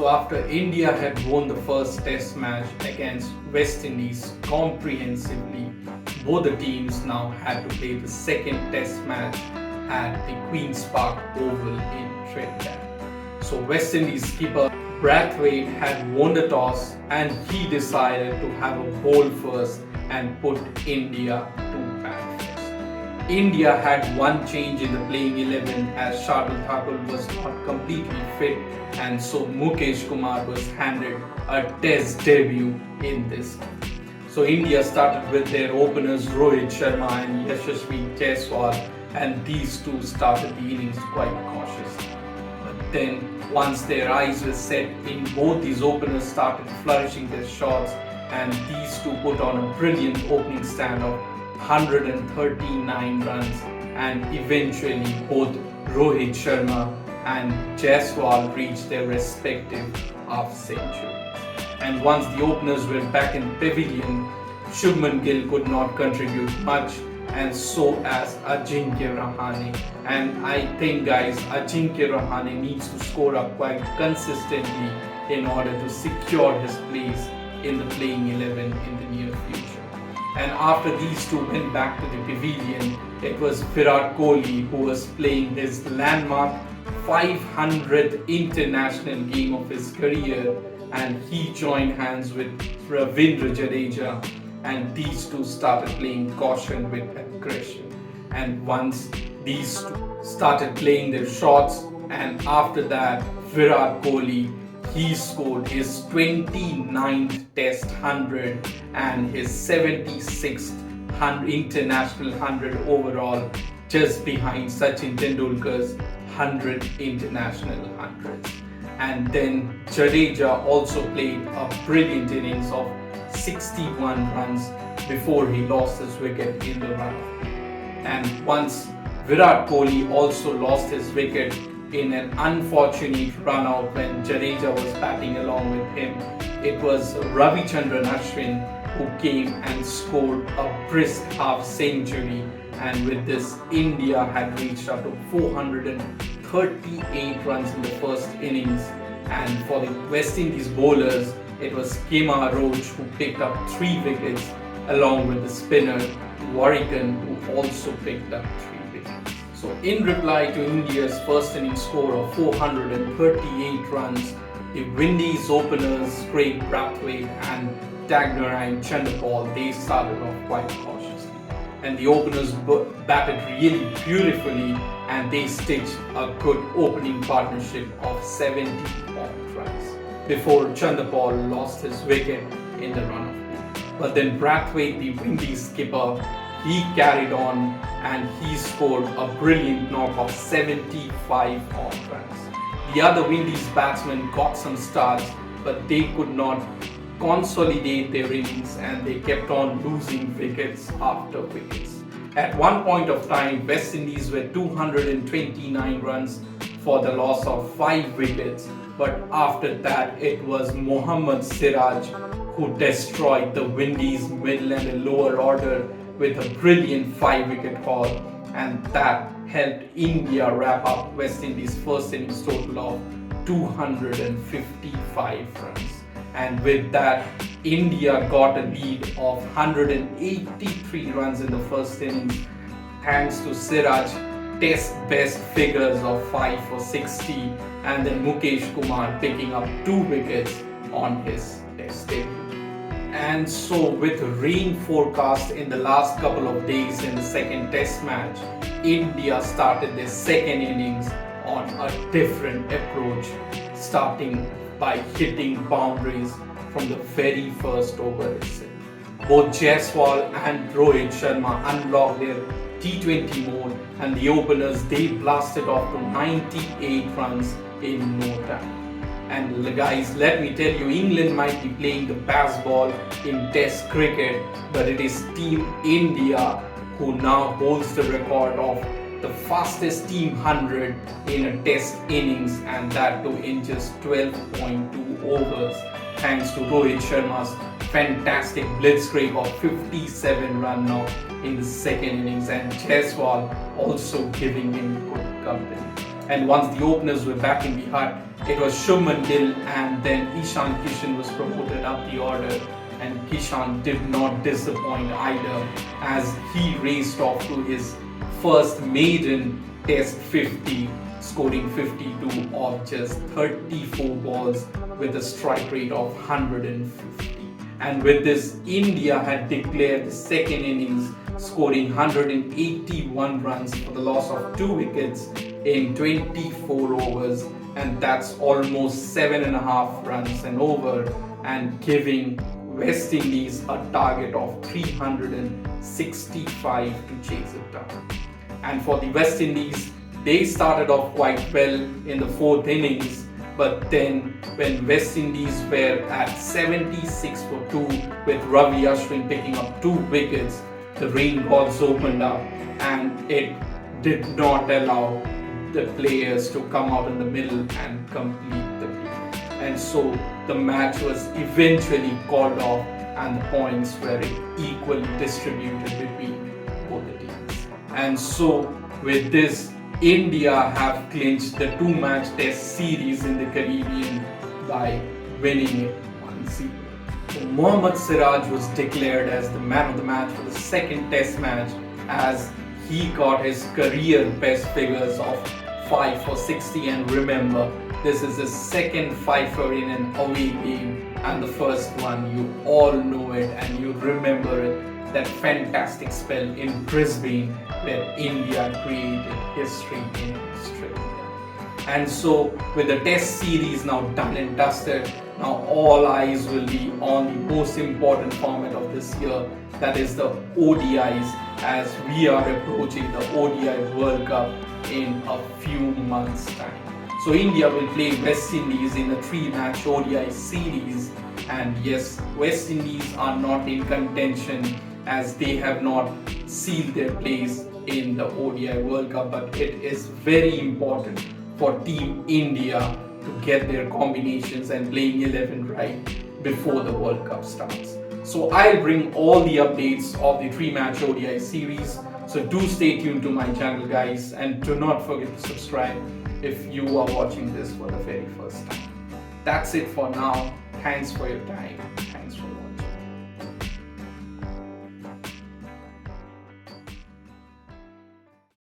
So after India had won the first test match against West Indies comprehensively, both the teams now had to play the second test match at the Queen's Park Oval in Trinidad. So West Indies skipper Brathwaite had won the toss and he decided to have a bowl first and put India to bat first. India had one change in the playing 11 as Shardul Thakur was not completely fit, and so Mukesh Kumar was handed a test debut in this game. So India started with their openers Rohit Sharma and Yashasvi Jaiswal, and these two started the innings quite cautiously. But then once their eyes were set in, both these openers started flourishing their shots, and these two put on a brilliant opening stand of 139 runs, and eventually both Rohit Sharma and Jaiswal reached their respective half centuries. And once the openers were back in pavilion, Shubman Gill could not contribute much, and so as Ajinkya Rahane. And I think guys, Ajinkya Rahane needs to score up quite consistently in order to secure his place in the playing 11 in the near future. And after these two went back to the pavilion, it was Virat Kohli who was playing his landmark 500th international game of his career, and he joined hands with Ravindra Jadeja, and these two started playing caution with aggression. And once these two started playing their shots, and after that Virat Kohli, he scored his 29th Test 100 and his 76th international 100 overall, just behind Sachin Tendulkar's 100 international 100s. And then Jadeja also played a brilliant innings of 61 runs before he lost his wicket in the run-off. And once Virat Kohli also lost his wicket in an unfortunate run-out when Jadeja was batting along with him, it was Ravichandran Ashwin who came and scored a brisk half century, and with this India had reached up to 438 runs in the first innings. And for the West Indies bowlers, it was Kemar Roach who picked up 3 wickets along with the spinner Warrican who also picked up 3 wickets. So in reply to India's first innings score of 438 runs, the Windies openers Craig Brathwaite and Tagnarayan Chanderpaul, they started off quite cautiously. And the openers batted really beautifully, and they stitched a good opening partnership of 70 odd runs before Chanderpaul lost his wicket in the run-off. But then Brathwaite, the Windies skipper, he carried on and he scored a brilliant knock of 75 odd runs. The other Windies batsmen got some starts, but they could not consolidate their innings and they kept on losing wickets after wickets. At one point of time, West Indies were 229 runs for the loss of 5 wickets, but after that it was Mohammad Siraj who destroyed the Windies middle and lower order with a brilliant 5-wicket haul, and that helped India wrap up West Indies' first innings total of 255 runs. And with that, India got a lead of 183 runs in the first innings thanks to Siraj test best figures of 5 for 60, and then Mukesh Kumar picking up 2 wickets on his test debut. And so with rain forecast in the last couple of days in the second test match, India started their second innings on a different approach, starting by hitting boundaries from the very first over itself. Both Jaiswal and Rohit Sharma unlocked their T20 mode, and the openers, they blasted off to 98 runs in no time. And guys, let me tell you, England might be playing the pass ball in Test cricket, but it is Team India who now holds the record of the fastest team 100 in a Test innings, and that too in just 12.2 overs, thanks to Rohit Sharma's fantastic blitzkrieg of 57 run knock in the second innings, and Jaiswal also giving him good company. And once the openers were back in the hut, it was Shubman Gill and then Ishan Kishan was promoted up the order. And Kishan did not disappoint either, as he raced off to his first maiden Test 50, scoring 52 off just 34 balls with a strike rate of 150. And with this, India had declared the second innings, scoring 181 runs for the loss of 2 wickets in 24 overs, and that's almost 7.5 runs an over, and giving West Indies a target of 365 to chase it down. And for the West Indies, they started off quite well in the 4th innings, but then when West Indies were at 76 for 2 with Ravi Ashwin picking up 2 wickets, the rain gods opened up and it did not allow the players to come out in the middle and complete the game. And so the match was eventually called off and the points were equally distributed between both the teams. And so with this, India have clinched the 2-match Test series in the Caribbean by winning it 1-0. So Mohammad Siraj was declared as the man of the match for the second Test match, as he got his career best figures of 5 for 60. And remember, this is his second 5-for in an away game, and the first one, you all know it and you remember it, that fantastic spell in Brisbane where India created history in Australia. And so with the Test series now done and dusted, now all eyes will be on the most important format of this year, that is the ODIs, as we are approaching the ODI World Cup in a few months' time. So India will play West Indies in a 3-match ODI series, and yes, West Indies are not in contention as they have not sealed their place in the ODI World Cup, but it is very important for Team India to get their combinations and playing 11 right before the World Cup starts. So I'll bring all the updates of the 3-match ODI series, so do stay tuned to my channel, guys, and do not forget to subscribe if you are watching this for the very first time. That's it for now. Thanks for your time.